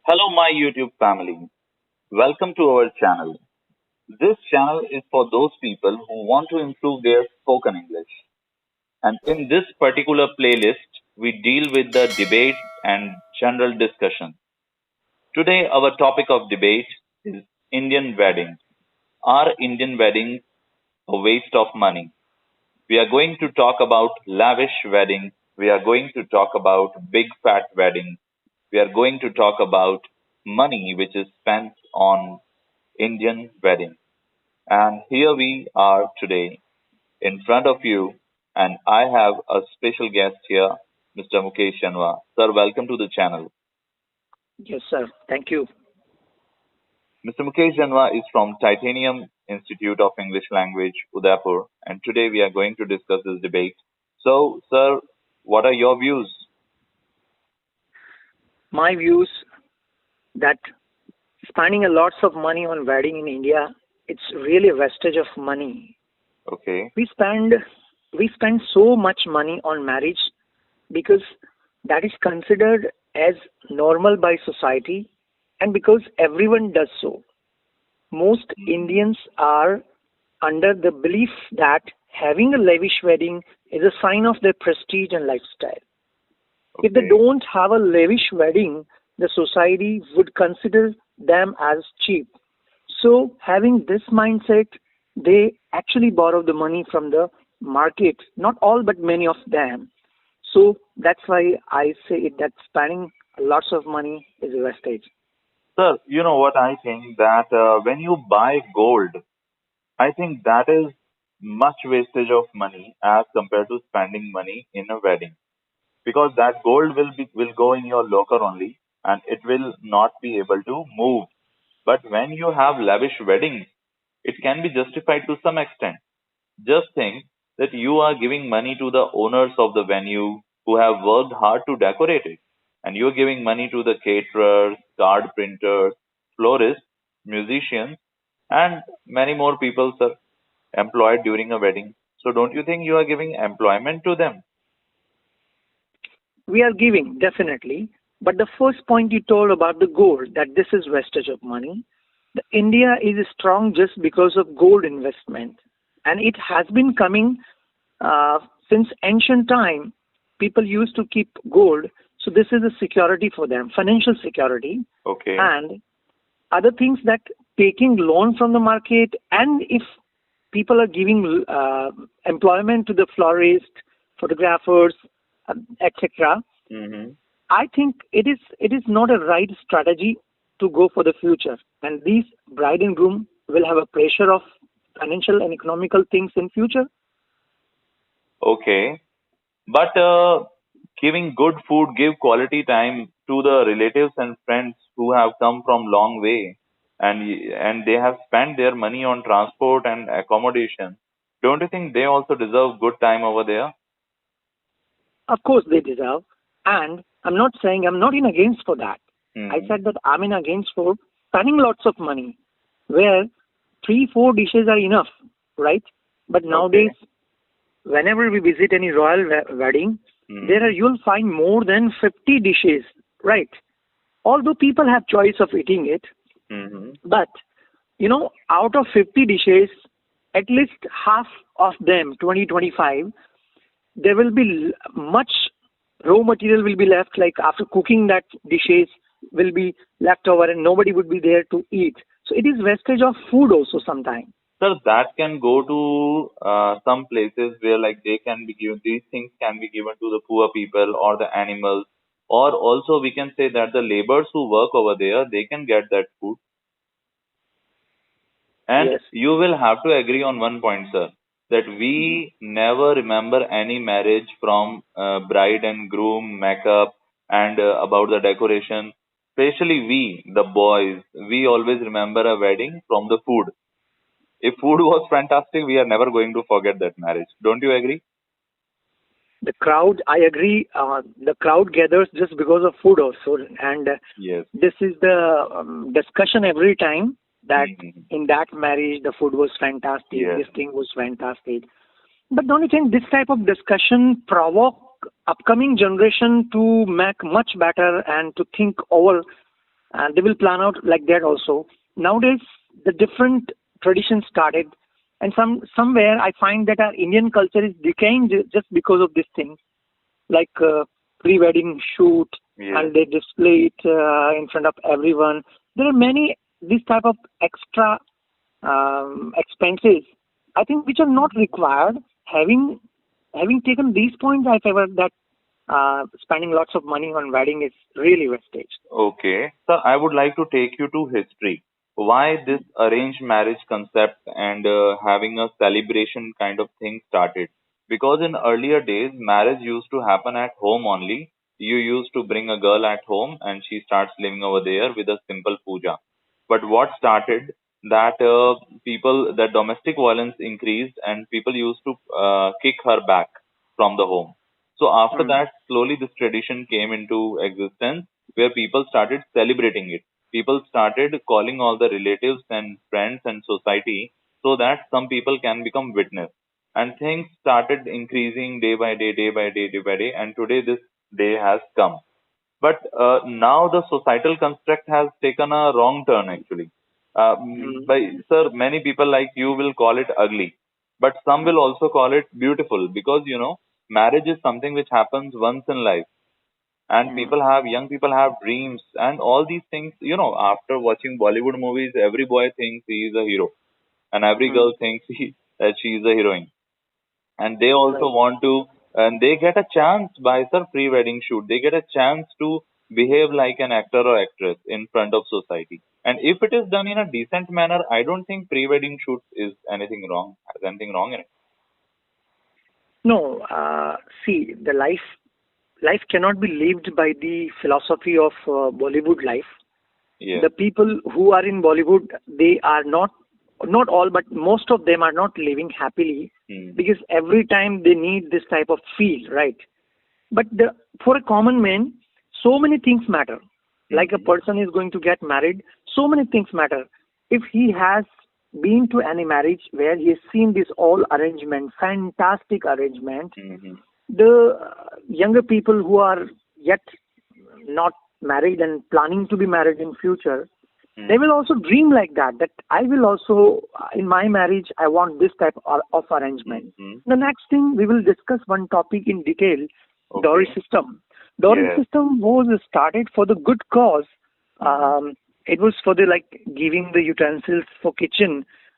Hello, my YouTube family. Welcome to our channel. This channel is for those people who want to improve their spoken English. And in this particular playlist, we deal with the debate and general discussion. Today, our topic of debate is Indian weddings. Are Indian weddings a waste of money? We are going to talk about lavish weddings. We are going to talk about big fat weddings. We are going to talk about money which is spent on Indian weddings. And here we are today in front of you, and I have a special guest here, Mr. Mukesh Shanwa. Sir, welcome to the channel. Yes, sir. Thank you. Mr. Mukesh Shanwa is from Titanium Institute of English Language, Udaipur, and today we are going to discuss this debate. So, sir, what are your views? My views that spending a lots of money on wedding in India, it's really a wastage of money. Okay. We spend so much money on marriage because that is considered as normal by society and because everyone does so. Most Indians are under the belief that having a lavish wedding is a sign of their prestige and lifestyle. If they Okay. don't have a lavish wedding, the society would consider them as cheap. So, having this mindset, they actually borrow the money from the market. Not all, but many of them. So, that's why I say that spending lots of money is a wastage. Sir, you know what I think that when you buy gold, I think that is much wastage of money as compared to spending money in a wedding because that gold will go in your locker only and it will not be able to move. But when you have lavish weddings, it can be justified to some extent. Just think that you are giving money to the owners of the venue who have worked hard to decorate it. And you're giving money to the caterers, card printers, florists, musicians, and many more people, sir, employed during a wedding. So don't you think you are giving employment to them? We are giving, definitely. But the first point you told about the gold, that this is wastage of money, the India is strong just because of gold investment. And it has been coming uh, since ancient time. People used to keep gold. So this is a security for them, financial security. Okay. And other things that taking loan from the market, and if people are giving employment to the florist, photographers, etc., Mm-hmm. I think it is not a right strategy to go for the future. And these bride and groom will have a pressure of financial and economical things in future. Okay. But giving good food, give quality time to the relatives and friends who have come from long way, and they have spent their money on transport and accommodation. Don't you think they also deserve good time over there? Of course, they deserve. And I'm not saying I'm not in against for that. I Hmm. said that I'm in against for spending lots of money, where three, four dishes are enough, right? But Okay. nowadays, whenever we visit any royal wedding, there are Hmm. you'll find more than 50 dishes, right? Although people have choice of eating it, Hmm. but out of 50 dishes, at least half of them, 20, 25, there will be much raw material will be left, like after cooking that dishes will be left over and nobody would be there to eat. So it is wastage of food also sometimes. So that can go to some places where like they can be given, these things can be given to the poor people or the animals, or also we can say that the laborers who work over there, they can get that food. And Yes. you will have to agree on one point, sir, that we never remember any marriage from bride and groom makeup and about the decoration. Especially we, the boys, we always remember a wedding from the food. If food was fantastic, we are never going to forget that marriage. Don't you agree? The crowd, I agree, the crowd gathers just because of food also. And Yes. this is the discussion every time that Mhm. in that marriage the food was fantastic, Yes. this thing was fantastic. But don't you think this type of discussion provoke upcoming generation to make much better and to think over and they will plan out like that also. Nowadays, the different traditions started, and somewhere I find that our Indian culture is decaying just because of this thing, like pre-wedding shoot, Yes. and they display it in front of everyone. There are many this type of extra expenses, I think, which are not required. Having taken these points, I favor that spending lots of money on wedding is really wastage. Okay. So I would like to take you to history. Why this arranged marriage concept and having a celebration kind of thing started? Because in earlier days, marriage used to happen at home only. You used to bring a girl at home and she starts living over there with a simple puja. But what started that that domestic violence increased and people used to kick her back from the home. So after Mm. that, slowly this tradition came into existence where people started celebrating it. People started calling all the relatives and friends and society so that some people can become witness. And things started increasing day by day, day by day, day by day. And today this day has come. But now the societal construct has taken a wrong turn actually. Mm. Sir, many people like you will call it ugly, but some will also call it beautiful because marriage is something which happens once in life, and Mm. young people have dreams and all these things. After watching Bollywood movies, every boy thinks he is a hero, and every Mm. girl thinks that she is a heroine, and they also Right. want to, and they get a chance by the pre-wedding shoot. They get a chance to behave like an actor or actress in front of society. And if it is done in a decent manner, I don't think pre-wedding shoot is anything wrong. Has anything wrong in it? No, see, the life cannot be lived by the philosophy of Bollywood life. Yes. The people who are in Bollywood, they are not all, but most of them are not living happily Hmm. because every time they need this type of feel, right? But for a common man, so many things matter. Like a Hmm. person is going to get married, so many things matter. If he has been to any marriage where he has seen this all arrangement, fantastic arrangement, Hmm. the younger people who are yet not married and planning to be married in future, they Hmm. will also dream like that I will also in my marriage I want this type of arrangement. Hmm. The next thing we will discuss one topic in detail, dowry Okay. system. Dowry Yes. system was started for the good cause. Hmm. It was for the like giving the utensils for kitchen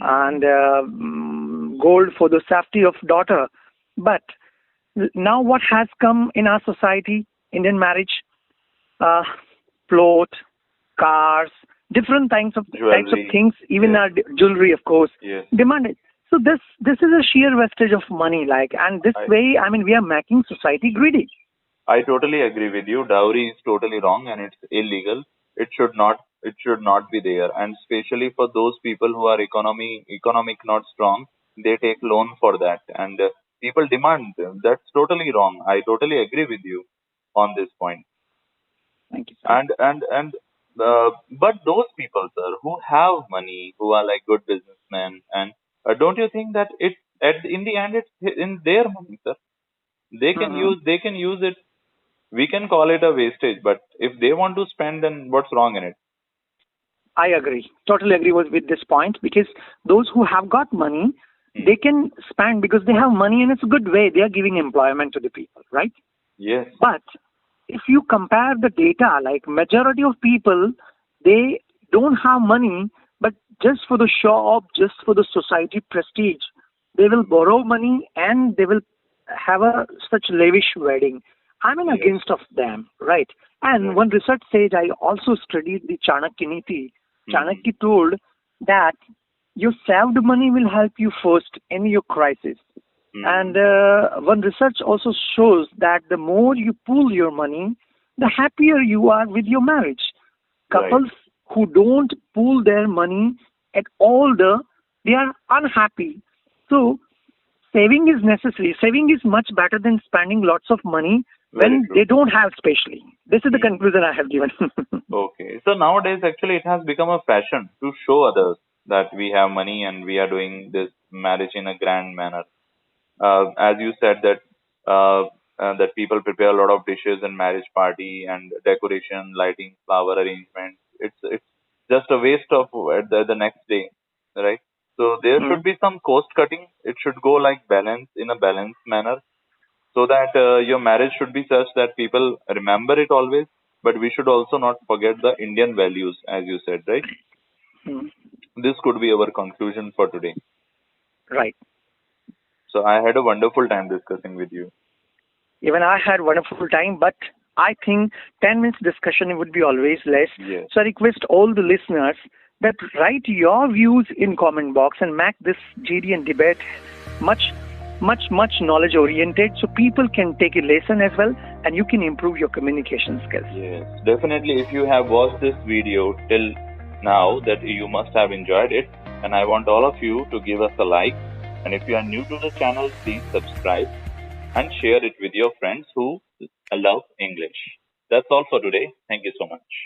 Hmm. and gold for the safety of daughter. But now what has come in our society, Indian marriage, uh, plot, cars, different types of Jewelry. things, even Yes. our jewelry, of course, Yes. demanded. So this is a sheer wastage of money, like, and this I way, I mean, we are making society greedy. I totally agree with you. Dowry is totally wrong and it's illegal. It should not be there. And especially for those people who are economic not strong, they take loan for that. And people demand them. That's totally wrong. I totally agree with you on this point. Thank you, sir. And but those people, sir, who have money, who are like good businessmen, and don't you think that in the end it's in their money, sir? Hmm. They can use it. We can call it a wastage, but if they want to spend, then what's wrong in it? I agree, totally agree with this point because those who have got money, Hmm. they can spend because they have money and it's a good way. They are giving employment to the people, right? Yes. But if you compare the data, like majority of people, they don't have money, but just for the show off, just for the society prestige, they will borrow money and they will have a such lavish wedding. I'm in Yes. against of them, right? And Right. one research says I also studied the Chanakya Niti. Hmm. Chanakya told that your saved money will help you first in your crisis. And Hmm. one research also shows that the more you pool your money, the happier you are with your marriage. Right. Couples who don't pool their money at all, they are unhappy. So saving is necessary. Saving is much better than spending lots of money Very when true. they don't have, especially. This is the Hmm. conclusion I have given. Okay. So nowadays, actually, it has become a fashion to show others that we have money and we are doing this marriage in a grand manner. As you said that people prepare a lot of dishes and marriage party and decoration, lighting, flower arrangement. just a waste of at the next day, right? So there Mm. should be some cost cutting. It should go like balance in a balanced manner, so that your marriage should be such that people remember it always. But we should also not forget the Indian values, as you said, right? Mm. This could be our conclusion for today. Right. So I had a wonderful time discussing with you. Even I had wonderful time, but I think 10 minutes discussion would be always less. Yes. So I request all the listeners that write your views in comment box and make this GDN debate much knowledge oriented, so people can take a lesson as well, and you can improve your communication skills. Yes, definitely. If you have watched this video till now, that you must have enjoyed it, and I want all of you to give us a like. And if you are new to the channel, please subscribe and share it with your friends who love English. That's all for today. Thank you so much.